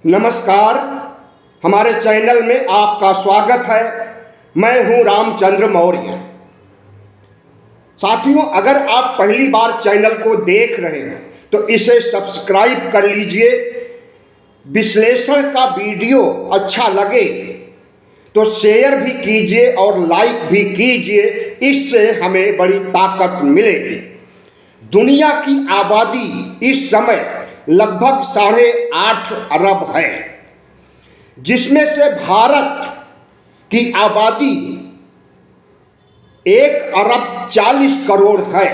नमस्कार। हमारे चैनल में आपका स्वागत है। मैं हूं रामचंद्र मौर्य। साथियों, अगर आप पहली बार चैनल को देख रहे हैं तो इसे सब्सक्राइब कर लीजिए। विश्लेषण का वीडियो अच्छा लगे तो शेयर भी कीजिए और लाइक भी कीजिए। इससे हमें बड़ी ताकत मिलेगी। दुनिया की आबादी इस समय लगभग 8.5 अरब है, जिसमें से भारत की आबादी 1 अरब 40 करोड़ है।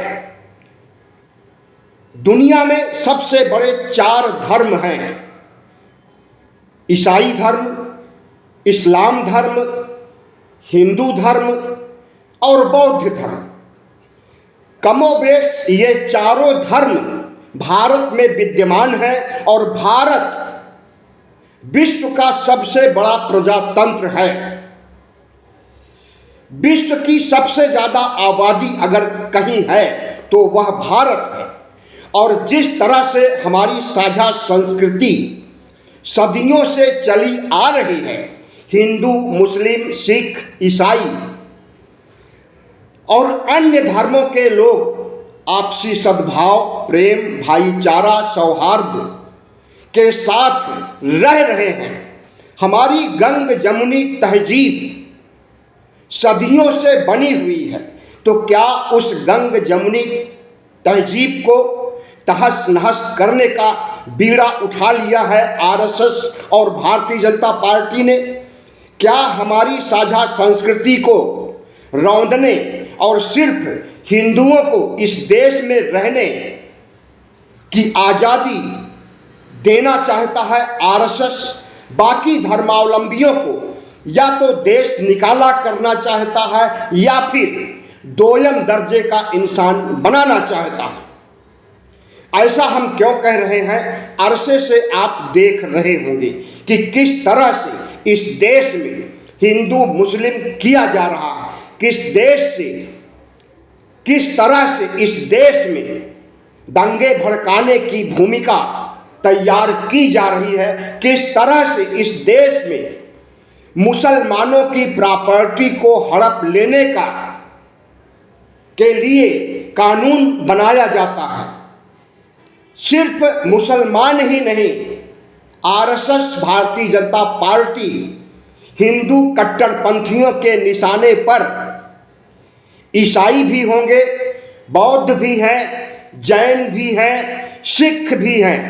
दुनिया में सबसे बड़े 4 धर्म हैं: ईसाई धर्म, इस्लाम धर्म, हिंदू धर्म और बौद्ध धर्म। कमोबेश ये चारों धर्म भारत में विद्यमान है और भारत विश्व का सबसे बड़ा प्रजातंत्र है। विश्व की सबसे ज्यादा आबादी अगर कहीं है तो वह भारत है। और जिस तरह से हमारी साझा संस्कृति सदियों से चली आ रही है, हिंदू, मुस्लिम, सिख, ईसाई और अन्य धर्मों के लोग आपसी सद्भाव, प्रेम, भाईचारा, सौहार्द के साथ रह रहे हैं। हमारी गंग जमुनी तहजीब सदियों से बनी हुई है, तो क्या उस गंग जमुनी तहजीब को तहस नहस करने का बीड़ा उठा लिया है आरएसएस और भारतीय जनता पार्टी ने? क्या हमारी साझा संस्कृति को रौंदने और सिर्फ हिंदुओं को इस देश में रहने की आज़ादी देना चाहता है आरएसएस? बाकी धर्मावलंबियों को या तो देश निकाला करना चाहता है या फिर दोयम दर्जे का इंसान बनाना चाहता है। ऐसा हम क्यों कह रहे हैं? अरसे से आप देख रहे होंगे कि किस तरह से इस देश में हिंदू मुस्लिम किया जा रहा है, किस तरह से इस देश में दंगे भड़काने की भूमिका तैयार की जा रही है, किस तरह से इस देश में मुसलमानों की प्रॉपर्टी को हड़प लेने के लिए कानून बनाया जाता है। सिर्फ मुसलमान ही नहीं, आरएसएस भारतीय जनता पार्टी हिंदू कट्टरपंथियों के निशाने पर ईसाई भी होंगे, बौद्ध भी हैं, जैन भी हैं, सिख भी हैं।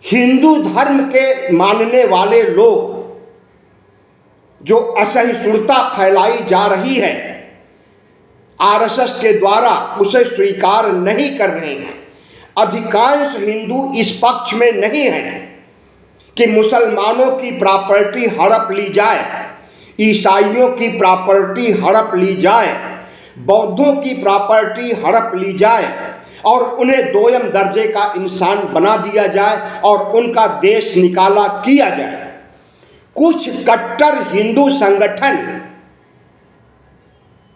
हिंदू धर्म के मानने वाले लोग जो असहिष्णुता फैलाई जा रही है आरएसएस के द्वारा, उसे स्वीकार नहीं कर रहे हैं। अधिकांश हिंदू इस पक्ष में नहीं हैं कि मुसलमानों की प्रॉपर्टी हड़प ली जाए, ईसाइयों की प्रॉपर्टी हड़प ली जाए, बौद्धों की प्रॉपर्टी हड़प ली जाए और उन्हें दोयम दर्जे का इंसान बना दिया जाए और उनका देश निकाला किया जाए। कुछ कट्टर हिंदू संगठन,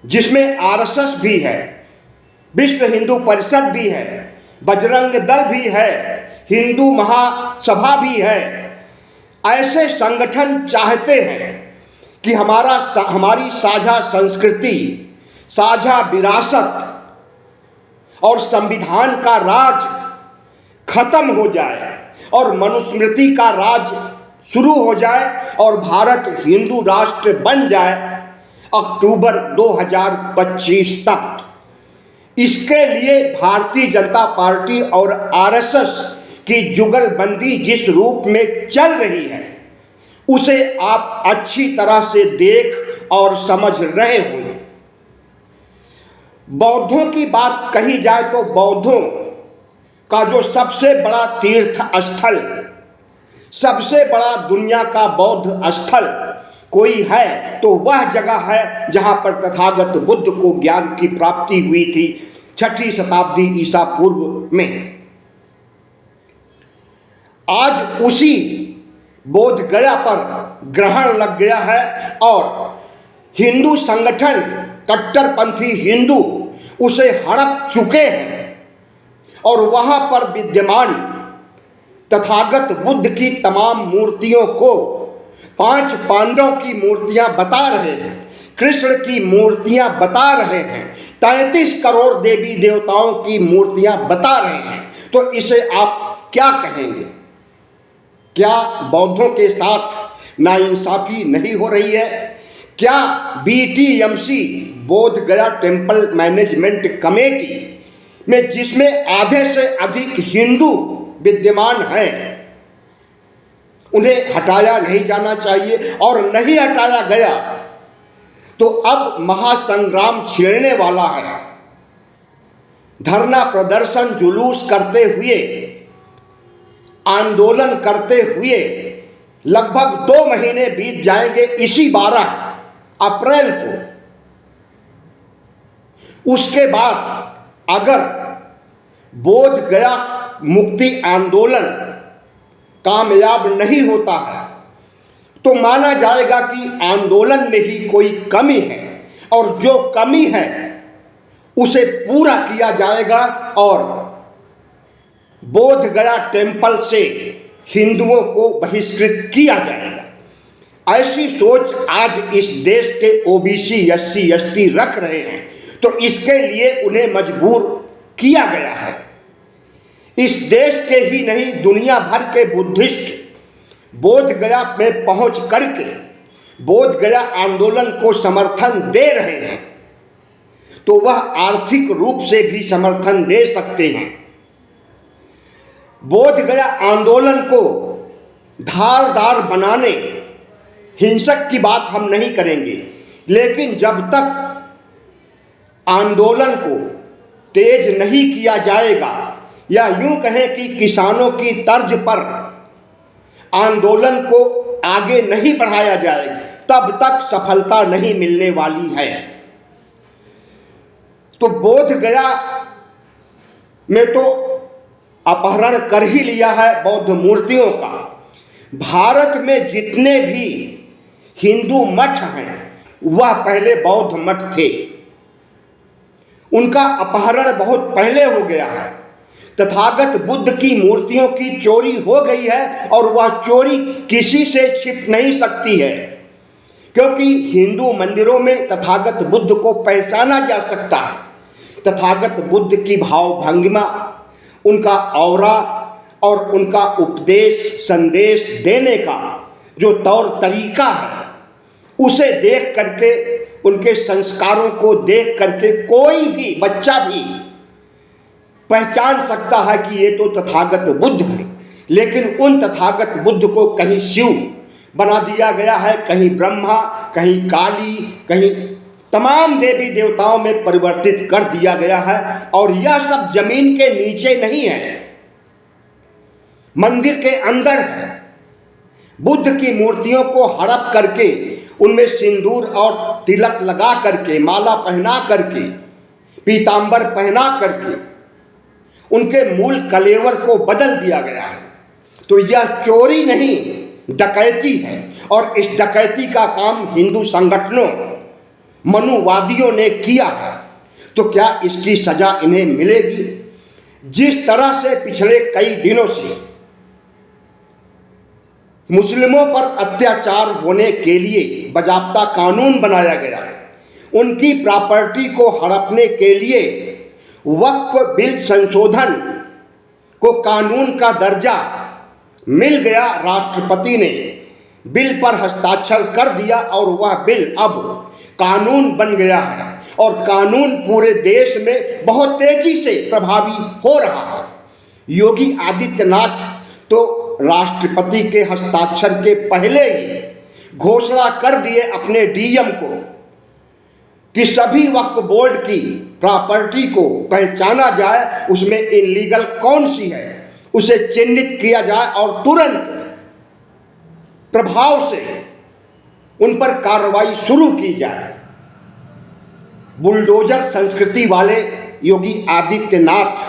जिसमें आरएसएस भी है, विश्व हिंदू परिषद भी है, बजरंग दल भी है, हिंदू महासभा भी है, ऐसे संगठन चाहते हैं कि हमारी साझा संस्कृति, साझा विरासत और संविधान का राज खत्म हो जाए और मनुस्मृति का राज शुरू हो जाए और भारत हिंदू राष्ट्र बन जाए अक्टूबर 2025 तक। इसके लिए भारतीय जनता पार्टी और आरएसएस की जुगलबंदी जिस रूप में चल रही है, उसे आप अच्छी तरह से देख और समझ रहे होंगे। बौद्धों की बात कही जाए तो बौद्धों का जो सबसे बड़ा तीर्थ स्थल, सबसे बड़ा दुनिया का बौद्ध स्थल कोई है तो वह जगह है जहां पर तथागत बुद्ध को ज्ञान की प्राप्ति हुई थी 6ठी शताब्दी ईसा पूर्व में। आज उसी बोध गया पर ग्रहण लग गया है और हिंदू संगठन, कट्टरपंथी हिंदू उसे हड़प चुके हैं और वहां पर विद्यमान तथागत बुद्ध की तमाम मूर्तियों को 5 पांडवों की मूर्तियां बता रहे हैं, कृष्ण की मूर्तियां बता रहे हैं, 33 करोड़ देवी देवताओं की मूर्तियां बता रहे हैं, तो इसे आप क्या कहेंगे? क्या बौद्धों के साथ नाइंसाफी नहीं हो रही है? क्या BTMC बोध गया टेम्पल मैनेजमेंट कमेटी में, जिसमें आधे से अधिक हिंदू विद्यमान हैं, उन्हें हटाया नहीं जाना चाहिए? और नहीं हटाया गया तो अब महासंग्राम छिड़ने वाला है। धरना प्रदर्शन जुलूस करते हुए, आंदोलन करते हुए लगभग 2 महीने बीत जाएंगे इसी 12 अप्रैल को। उसके बाद अगर बोध गया मुक्ति आंदोलन कामयाब नहीं होता है तो माना जाएगा कि आंदोलन में ही कोई कमी है, और जो कमी है उसे पूरा किया जाएगा और बोध गया टेम्पल से हिंदुओं को बहिष्कृत किया जाएगा। ऐसी सोच आज इस देश के OBC SC ST रख रहे हैं, तो इसके लिए उन्हें मजबूर किया गया है। इस देश के ही नहीं, दुनिया भर के बुद्धिस्ट बोध गया में पहुंच करके बोध गया आंदोलन को समर्थन दे रहे हैं, तो वह आर्थिक रूप से भी समर्थन दे सकते हैं। बोध गया आंदोलन को धारदार बनाने, हिंसक की बात हम नहीं करेंगे, लेकिन जब तक आंदोलन को तेज नहीं किया जाएगा, या यूं कहें कि किसानों की तर्ज पर आंदोलन को आगे नहीं बढ़ाया जाएगा, तब तक सफलता नहीं मिलने वाली है। तो बोध गया में तो अपहरण कर ही लिया है बौद्ध मूर्तियों का। भारत में जितने भी हिंदू मठ हैं वह पहले बौद्ध मठ थे, उनका अपहरण बहुत पहले हो गया है। तथागत बुद्ध की मूर्तियों की चोरी हो गई है, और वह चोरी किसी से छिप नहीं सकती है, क्योंकि हिंदू मंदिरों में तथागत बुद्ध को पहचाना जा सकता है। तथागत बुद्ध की भाव भंगिमा, उनका औरा और उनका उपदेश संदेश देने का जो तौर तरीका है, उसे देख करके, उनके संस्कारों को देख करके कोई भी बच्चा भी पहचान सकता है कि ये तो तथागत बुद्ध है। लेकिन उन तथागत बुद्ध को कहीं शिव बना दिया गया है, कहीं ब्रह्मा, कहीं काली, कहीं तमाम देवी देवताओं में परिवर्तित कर दिया गया है। और यह सब जमीन के नीचे नहीं है, मंदिर के अंदर है। बुद्ध की मूर्तियों को हड़प करके, उनमें सिंदूर और तिलक लगा करके, माला पहना करके, पीतांबर पहना करके उनके मूल कलेवर को बदल दिया गया है। तो यह चोरी नहीं, डकैती है। और इस डकैती का काम हिंदू संगठनों, मनुवादियों ने किया है। तो क्या इसकी सजा इन्हें मिलेगी? जिस तरह से पिछले कई दिनों से मुस्लिमों पर अत्याचार होने के लिए बाकायदा कानून बनाया गया है, उनकी प्रॉपर्टी को हड़पने के लिए वक्फ बिल संशोधन को कानून का दर्जा मिल गया, राष्ट्रपति ने बिल पर हस्ताक्षर कर दिया और वह बिल अब कानून बन गया है और कानून पूरे देश में बहुत तेजी से प्रभावी हो रहा है। योगी आदित्यनाथ तो राष्ट्रपति के हस्ताक्षर के पहले ही घोषणा कर दिए अपने डीएम को कि सभी वक्फ बोर्ड की प्रॉपर्टी को पहचाना जाए, उसमें इलीगल कौन सी है उसे चिन्हित किया जाए और तुरंत प्रभाव से उन पर कार्रवाई शुरू की जाए। बुलडोजर संस्कृति वाले योगी आदित्यनाथ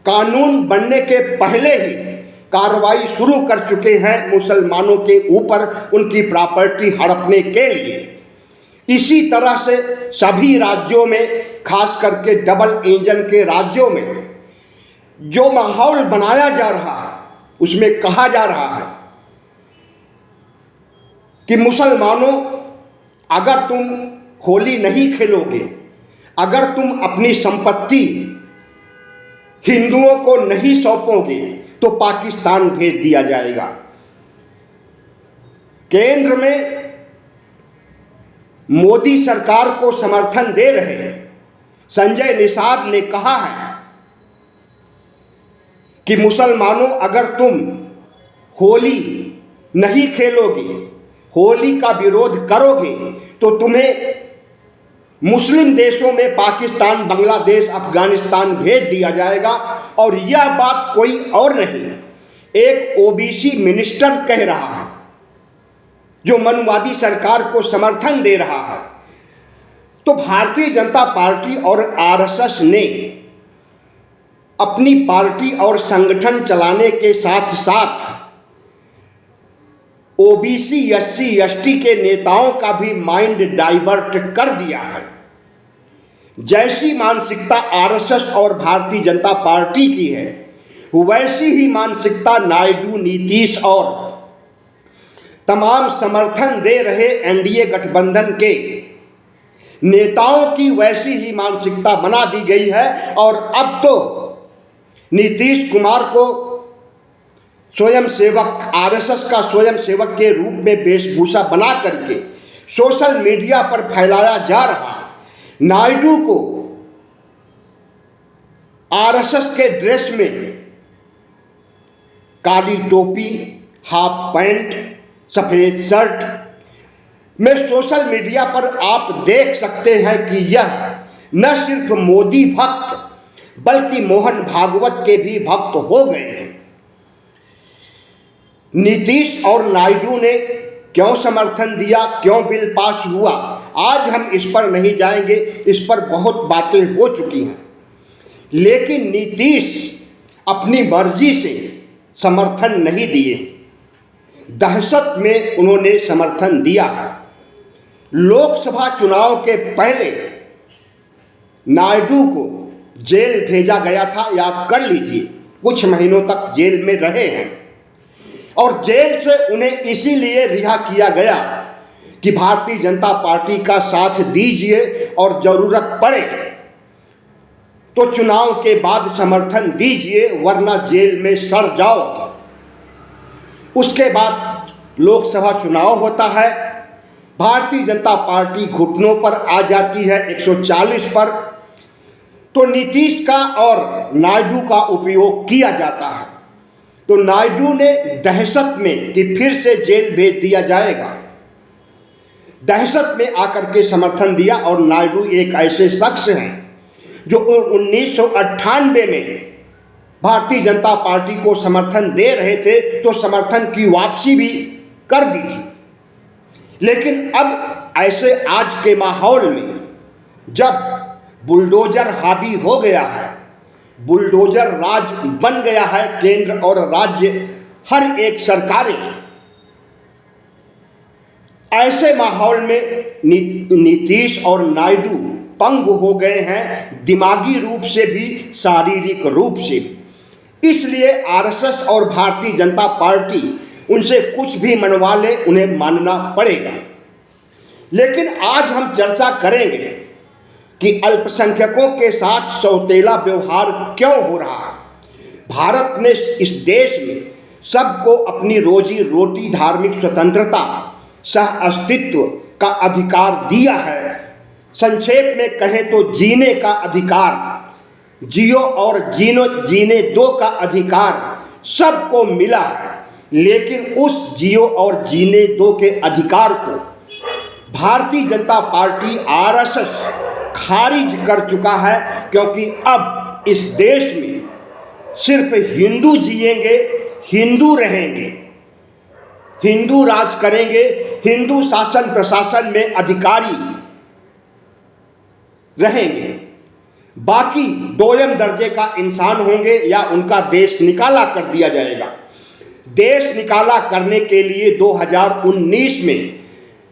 कानून बनने के पहले ही कार्रवाई शुरू कर चुके हैं मुसलमानों के ऊपर उनकी प्रॉपर्टी हड़पने के लिए। इसी तरह से सभी राज्यों में, खास करके डबल इंजन के राज्यों में जो माहौल बनाया जा रहा है उसमें कहा जा रहा है कि मुसलमानों, अगर तुम होली नहीं खेलोगे, अगर तुम अपनी संपत्ति हिंदुओं को नहीं सौंपोगे तो पाकिस्तान भेज दिया जाएगा। केंद्र में मोदी सरकार को समर्थन दे रहे संजय निषाद ने कहा है कि मुसलमानों, अगर तुम होली नहीं खेलोगे, होली का विरोध करोगे तो तुम्हें मुस्लिम देशों में पाकिस्तान, बांग्लादेश, अफगानिस्तान भेज दिया जाएगा। और यह बात कोई और नहीं, एक ओबीसी मिनिस्टर कह रहा है जो मनुवादी सरकार को समर्थन दे रहा है। तो भारतीय जनता पार्टी और आरएसएस ने अपनी पार्टी और संगठन चलाने के साथ साथ ओबीसी, एससी, एसटी के नेताओं का भी माइंड डाइवर्ट कर दिया है। जैसी मानसिकता आरएसएस और भारतीय जनता पार्टी की है, वैसी ही मानसिकता नायडू, नीतीश और तमाम समर्थन दे रहे एनडीए गठबंधन के नेताओं की वैसी ही मानसिकता बना दी गई है। और अब तो नीतीश कुमार को स्वयं सेवक, आरएसएस का स्वयं सेवक के रूप में वेशभूषा बना करके सोशल मीडिया पर फैलाया जा रहा है। नायडू को आरएसएस के ड्रेस में काली टोपी, हाफ पैंट, सफेद शर्ट में सोशल मीडिया पर आप देख सकते हैं कि यह न सिर्फ मोदी भक्त बल्कि मोहन भागवत के भी भक्त हो गए हैं। नीतीश और नायडू ने क्यों समर्थन दिया, क्यों बिल पास हुआ, आज हम इस पर नहीं जाएंगे, इस पर बहुत बातें हो चुकी हैं। लेकिन नीतीश अपनी मर्जी से समर्थन नहीं दिए, दहशत में उन्होंने समर्थन दिया है। लोकसभा चुनाव के पहले नायडू को जेल भेजा गया था, याद कर लीजिए, कुछ महीनों तक जेल में रहे हैं। और जेल से उन्हें इसीलिए रिहा किया गया कि भारतीय जनता पार्टी का साथ दीजिए और जरूरत पड़े तो चुनाव के बाद समर्थन दीजिए, वरना जेल में सड़ जाओ। उसके बाद लोकसभा चुनाव होता है, भारतीय जनता पार्टी घुटनों पर आ जाती है 140 पर, तो नीतीश का और नायडू का उपयोग किया जाता है। तो नायडू ने दहशत में कि फिर से जेल भेज दिया जाएगा, दहशत में आकर के समर्थन दिया। और नायडू एक ऐसे शख्स हैं जो 1998 में भारतीय जनता पार्टी को समर्थन दे रहे थे, तो समर्थन की वापसी भी कर दी थी। लेकिन अब ऐसे आज के माहौल में जब बुलडोजर हावी हो गया है, बुलडोजर राज बन गया है, केंद्र और राज्य हर एक सरकारें, ऐसे माहौल में नीतीश और नायडू पंग हो गए हैं, दिमागी रूप से भी, शारीरिक रूप से भी। इसलिए आरएसएस और भारतीय जनता पार्टी उनसे कुछ भी मनवा ले, उन्हें मानना पड़ेगा। लेकिन आज हम चर्चा करेंगे कि अल्पसंख्यकों के साथ सौतेला व्यवहार क्यों हो रहा है। भारत ने इस देश में सबको अपनी रोजी रोटी, धार्मिक स्वतंत्रता, सह अस्तित्व का अधिकार दिया है। संक्षेप में कहें तो जीने का अधिकार, जियो और जीने दो का अधिकार सबको मिला है। लेकिन उस जियो और जीने दो के अधिकार को भारतीय जनता पार्टी, आरएसएस खारिज कर चुका है, क्योंकि अब इस देश में सिर्फ हिंदू जिएंगे, हिंदू रहेंगे, हिंदू राज करेंगे, हिंदू शासन प्रशासन में अधिकारी रहेंगे। बाकी दोयम दर्जे का इंसान होंगे या उनका देश निकाला कर दिया जाएगा। देश निकाला करने के लिए 2019 में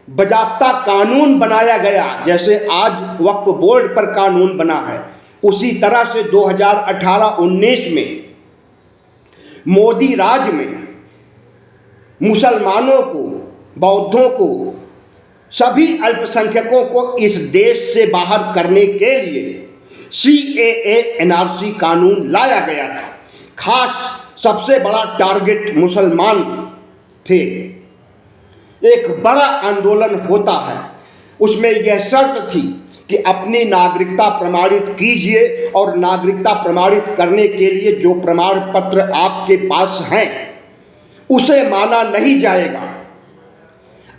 बजाब्ता कानून बनाया गया, जैसे आज वक्फ बोर्ड पर कानून बना है, उसी तरह से 2018-19 में मोदी राज में मुसलमानों को, बौद्धों को, सभी अल्पसंख्यकों को इस देश से बाहर करने के लिए CAA NRC कानून लाया गया था। खास सबसे बड़ा टारगेट मुसलमान थे। एक बड़ा आंदोलन होता है, उसमें यह शर्त थी कि अपनी नागरिकता प्रमाणित कीजिए और नागरिकता प्रमाणित करने के लिए जो प्रमाण पत्र आपके पास हैं उसे माना नहीं जाएगा,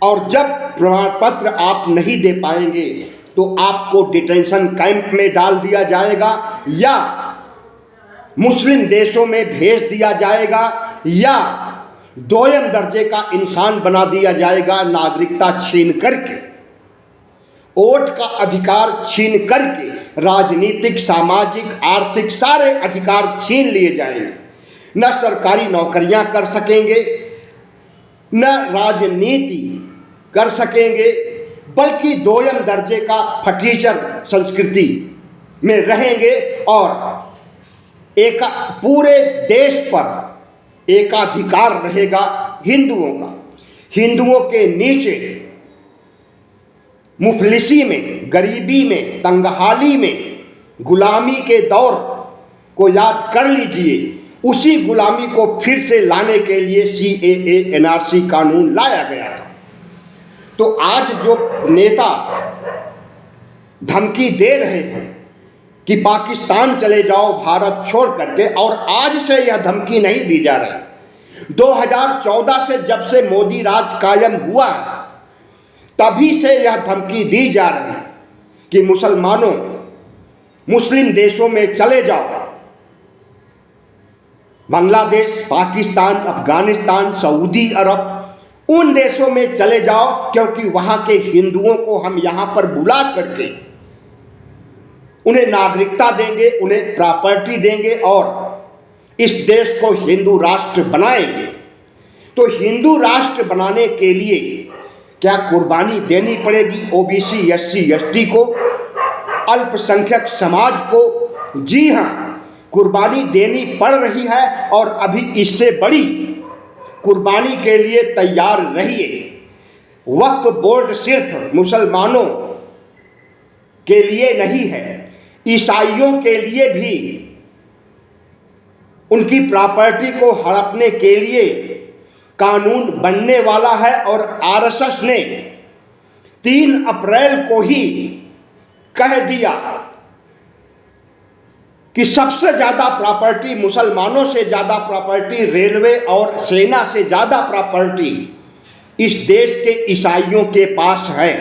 और जब प्रमाण पत्र आप नहीं दे पाएंगे तो आपको डिटेंशन कैंप में डाल दिया जाएगा या मुस्लिम देशों में भेज दिया जाएगा या दोयम दर्जे का इंसान बना दिया जाएगा, नागरिकता छीन करके, वोट का अधिकार छीन करके, राजनीतिक, सामाजिक, आर्थिक सारे अधिकार छीन लिए जाएंगे। न सरकारी नौकरियां कर सकेंगे, न राजनीति कर सकेंगे, बल्कि दोयम दर्जे का फटीचर संस्कृति में रहेंगे और एक पूरे देश पर एकाधिकार रहेगा हिंदुओं का। हिंदुओं के नीचे मुफलिसी में, गरीबी में, तंगहाली में, गुलामी के दौर को याद कर लीजिए। उसी गुलामी को फिर से लाने के लिए CAA NRC कानून लाया गया था। तो आज जो नेता धमकी दे रहे हैं कि पाकिस्तान चले जाओ भारत छोड़ करके, और आज से यह धमकी नहीं दी जा रही, 2014 से जब से मोदी राज कायम हुआ तभी से यह धमकी दी जा रही है कि मुसलमानों, मुस्लिम देशों में चले जाओ, बांग्लादेश, पाकिस्तान, अफगानिस्तान, सऊदी अरब, उन देशों में चले जाओ, क्योंकि वहां के हिंदुओं को हम यहां पर बुला करके उन्हें नागरिकता देंगे, उन्हें प्रॉपर्टी देंगे और इस देश को हिंदू राष्ट्र बनाएंगे। तो हिंदू राष्ट्र बनाने के लिए क्या कुर्बानी देनी पड़ेगी OBC, SC, ST को, अल्पसंख्यक समाज को? जी हाँ, कुर्बानी देनी पड़ रही है और अभी इससे बड़ी कुर्बानी के लिए तैयार रहिए। वक्फ बोर्ड सिर्फ मुसलमानों के लिए नहीं है, ईसाइयों के लिए भी उनकी प्रॉपर्टी को हड़पने के लिए कानून बनने वाला है। और RSS ने 3 अप्रैल को ही कह दिया कि सबसे ज़्यादा प्रॉपर्टी, मुसलमानों से ज़्यादा प्रॉपर्टी, रेलवे और सेना से ज़्यादा प्रॉपर्टी इस देश के ईसाइयों के पास है।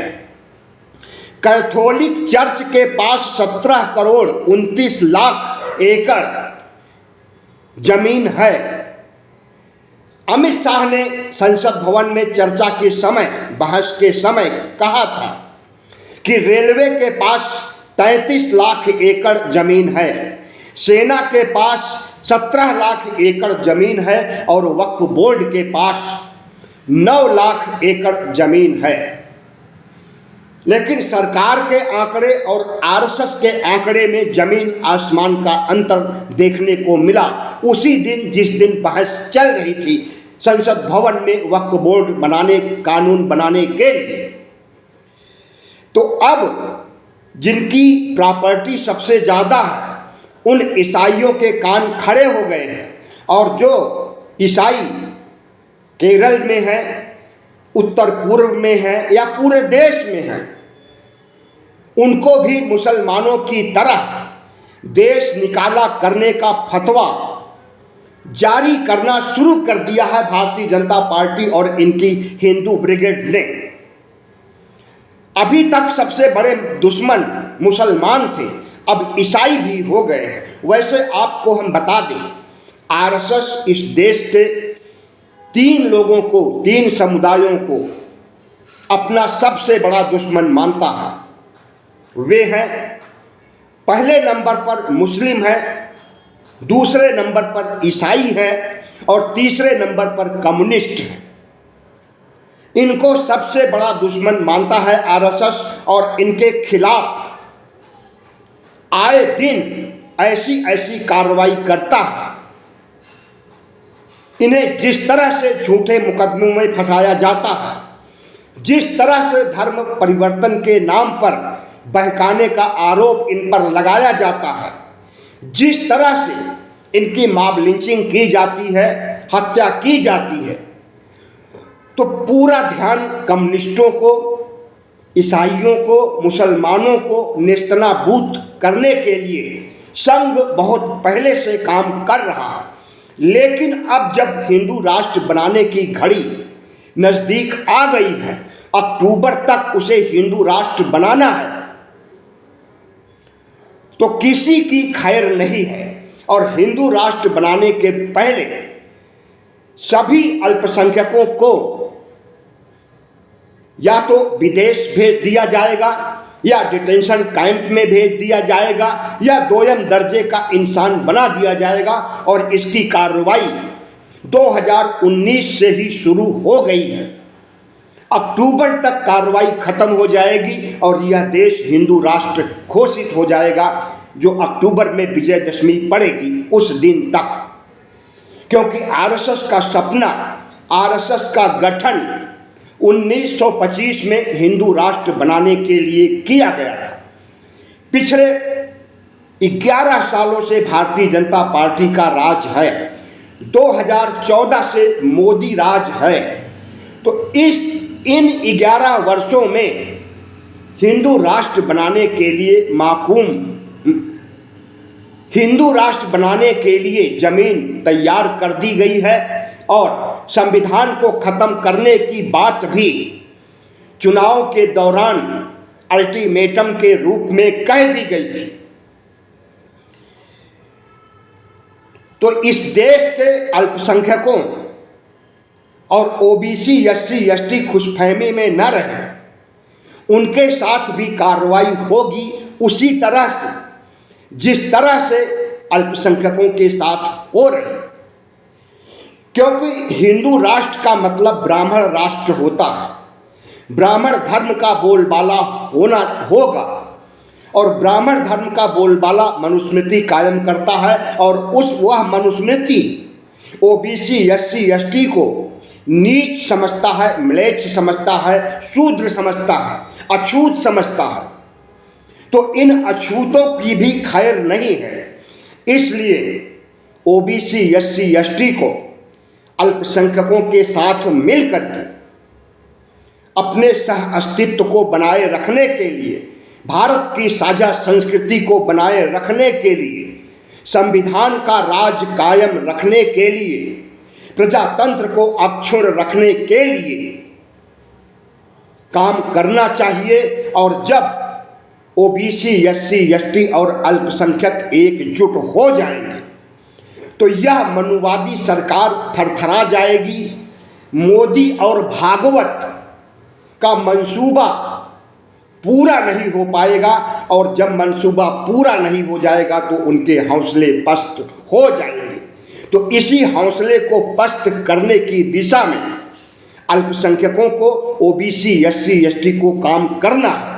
कैथोलिक चर्च के पास 17 करोड़ 29 लाख एकड़ जमीन है। अमित शाह ने संसद भवन में चर्चा के समय, बहस के समय कहा था कि रेलवे के पास 33 लाख एकड़ जमीन है, सेना के पास 17 लाख एकड़ जमीन है और वक्फ बोर्ड के पास 9 लाख एकड़ जमीन है। लेकिन सरकार के आंकड़े और RSS के आंकड़े में जमीन आसमान का अंतर देखने को मिला उसी दिन जिस दिन बहस चल रही थी संसद भवन में वक्फ बोर्ड बनाने, कानून बनाने के लिए। तो अब जिनकी प्रॉपर्टी सबसे ज़्यादा है उन ईसाइयों के कान खड़े हो गए हैं, और जो ईसाई केरल में है, उत्तर पूर्व में है या पूरे देश में है, उनको भी मुसलमानों की तरह देश निकाला करने का फतवा जारी करना शुरू कर दिया है भारतीय जनता पार्टी और इनकी हिंदू ब्रिगेड ने। अभी तक सबसे बड़े दुश्मन मुसलमान थे, अब ईसाई भी हो गए हैं। वैसे आपको हम बता दें, RSS इस देश के 3 लोगों को, 3 समुदायों को अपना सबसे बड़ा दुश्मन मानता है। वे हैं, पहले नंबर पर मुस्लिम है, दूसरे नंबर पर ईसाई है और तीसरे नंबर पर कम्युनिस्ट है। इनको सबसे बड़ा दुश्मन मानता है RSS और इनके खिलाफ आए दिन ऐसी कार्रवाई करता है। इन्हें जिस तरह से झूठे मुकदमों में फंसाया जाता है, जिस तरह से धर्म परिवर्तन के नाम पर बहकाने का आरोप इन पर लगाया जाता है, जिस तरह से इनकी मॉब लिंचिंग की जाती है, हत्या की जाती है, तो पूरा ध्यान कम्युनिस्टों को, ईसाइयों को, मुसलमानों को नेस्तनाबूद करने के लिए संघ बहुत पहले से काम कर रहा है। लेकिन अब जब हिंदू राष्ट्र बनाने की घड़ी नज़दीक आ गई है, अक्टूबर तक उसे हिंदू राष्ट्र बनाना है, तो किसी की खैर नहीं है। और हिंदू राष्ट्र बनाने के पहले सभी अल्पसंख्यकों को या तो विदेश भेज दिया जाएगा, या डिटेंशन कैंप में भेज दिया जाएगा, या दोयम दर्जे का इंसान बना दिया जाएगा। और इसकी कार्रवाई 2019 से ही शुरू हो गई है। अक्टूबर तक कार्रवाई खत्म हो जाएगी और यह देश हिंदू राष्ट्र घोषित हो जाएगा, जो अक्टूबर में विजयदशमी पड़ेगी उस दिन तक। क्योंकि आरएसएस का सपना, आरएसएस का गठन 1925 में हिंदू राष्ट्र बनाने के लिए किया गया था। पिछले 11 सालों से भारतीय जनता पार्टी का राज है, 2014 से मोदी राज है। तो इन 11 वर्षों में हिंदू राष्ट्र बनाने के लिए हिंदू राष्ट्र बनाने के लिए जमीन तैयार कर दी गई है, और संविधान को खत्म करने की बात भी चुनाव के दौरान अल्टीमेटम के रूप में कह दी गई थी। तो इस देश के अल्पसंख्यकों और ओबीसी, एससी, एसटी खुशफहमी में न रहे, उनके साथ भी कार्रवाई होगी उसी तरह से जिस तरह से अल्पसंख्यकों के साथ हो रही। क्योंकि हिंदू राष्ट्र का मतलब ब्राह्मण राष्ट्र होता है, ब्राह्मण धर्म का बोलबाला होना होगा, और ब्राह्मण धर्म का बोलबाला मनुस्मृति कायम करता है। और वह मनुस्मृति ओबीसी, एससी, एसटी को नीच समझता है, म्लेच्छ समझता है, शूद्र समझता है, अछूत समझता है। तो इन अछूतों की भी खैर नहीं है। इसलिए ओबीसी, एससी, एसटी को अल्पसंख्यकों के साथ मिलकर के अपने सह अस्तित्व को बनाए रखने के लिए, भारत की साझा संस्कृति को बनाए रखने के लिए, संविधान का राज कायम रखने के लिए, प्रजातंत्र को अक्षुण्ण रखने के लिए काम करना चाहिए। और जब ओबीसी, एससी, एसटी और अल्पसंख्यक एकजुट हो जाएंगे तो यह मनुवादी सरकार थरथरा जाएगी। मोदी और भागवत का मंसूबा पूरा नहीं हो पाएगा, और जब मंसूबा पूरा नहीं हो जाएगा तो उनके हौसले पस्त हो जाएंगे। तो इसी हौसले को पस्त करने की दिशा में अल्पसंख्यकों को, ओबीसी, एससी, एसटी को काम करना है।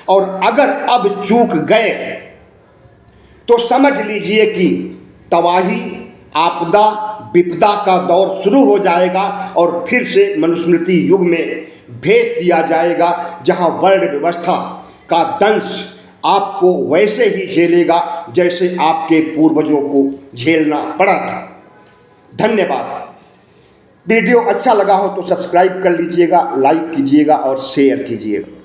और अगर अब चूक गए तो समझ लीजिए कि तबाही, आपदा, विपदा का दौर शुरू हो जाएगा, और फिर से मनुस्मृति युग में भेज दिया जाएगा, जहां वर्ण व्यवस्था का दंश आपको वैसे ही झेलेगा जैसे आपके पूर्वजों को झेलना पड़ा था। धन्यवाद। वीडियो अच्छा लगा हो तो सब्सक्राइब कर लीजिएगा, लाइक कीजिएगा और शेयर कीजिएगा।